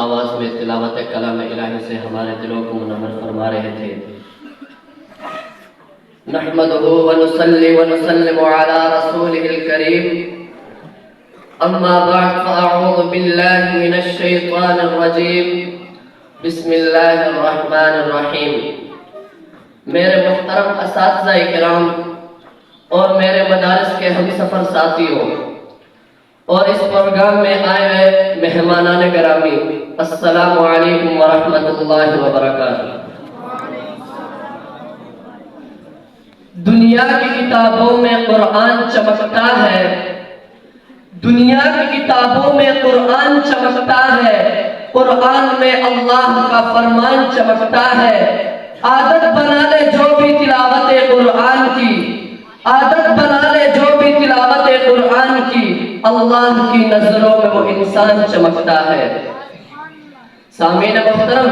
آواز میں تلاوت کلام الہی سے ہمارے دلوں کو منور فرما رہے تھے۔ نحمدہ ونصلی ونسلم علی رسولہ الکریم، اما بعد فاعوذ باللہ من الشیطان الرجیم، بسم اللہ الرحمن الرحیم۔ میرے محترم اساتذہ کرام اور میرے مدارس کے ہم سفر ساتھیوں اور اس پروگرام میں آئے ہوئے مہمانان گرامی، السلام علیکم ورحمۃ اللہ وبرکاتہ۔ دنیا کی کتابوں میں قرآن چمکتا ہے، دنیا کی کتابوں میں قرآن چمکتا ہے، قرآن میں اللہ کا فرمان چمکتا ہے۔ عادت بنا لے جو بھی تلاوت قرآن کی، عادت بنا لے جو بھی تلاوت قرآن کی، اللہ کی نظروں میں وہ انسان چمکتا ہے۔ سامعین محترم،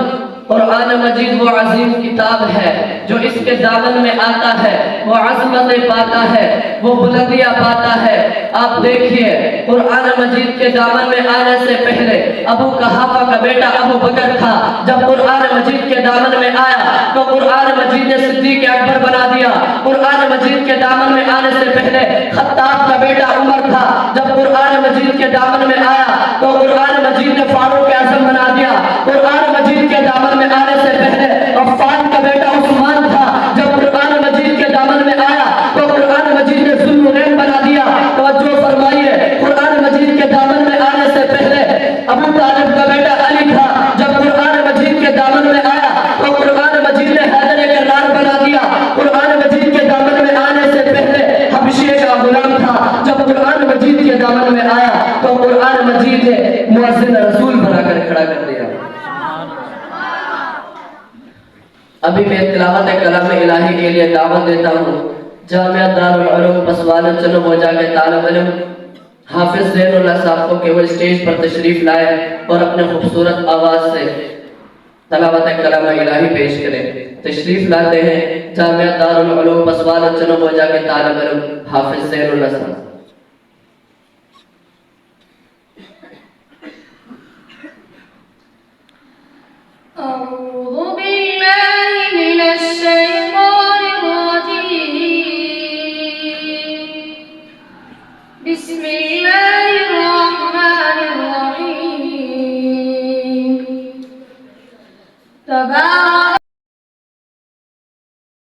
قرآن مجید وہ عظیم کتاب ہے جو اس کے دامن میں آتا ہے وہ عظمت پاتا ہے، وہ بلندیاں پاتا ہے۔ آپ دیکھیے قرآن مجید کے دامن میں آنے سے پہلے ابو قحافہ کا بیٹا ابو بکر تھا، جب قرآن مجید کے دامن میں آیا تو قرآن مجید نے صدیق اکبر بنا دیا۔ قرآن مجید کے دامن میں آنے سے پہلے خطاب کا بیٹا عمر تھا، جب قرآن مجید کے دامن میں آیا تو قرآن مجید نے فاروق اعظم بنا دیا۔ قرآن مجید کے دامن میں آنے سے پہلے عفان کا بیٹا عثمان تھا، جب قرآن مجید کے دامن میں آیا تو قرآن مجید نے ذوالنورین بنا دیا۔ توجہ فرمائیے، قرآن مجید کے دامن میں آنے سے پہلے ابو طالب کا بیٹا علی تھا، جب قرآن مجید کے دامن میں آیا تو قرآن مجید نے حیدر کرار بنا دیا۔ قرآن مجید کے دامن میں آنے سے پہلے حبشیہ کا غلام تھا، جب قرآن مجید کے دامن میں آیا تو قرآن مجید نے مؤذن رسول بنا کر کھڑا کر دیا۔ ابھی میں تلاوت کلام الہی کے لیے دعوت دیتا ہوں جامعہ دارالعلوم پسوالہ چنو بوجھا کے طالب علم حافظ زین اللہ صاحب کو کہ وہ اسٹیج پر تشریف لائے اور اپنے خوبصورت آواز سے تلاوت کلام الہی پیش کریں۔ تشریف لاتے ہیں جامعہ دارالعلوم پسوالہ چنو بوجھا کے طالب علم حافظ زین اللہ صاحب۔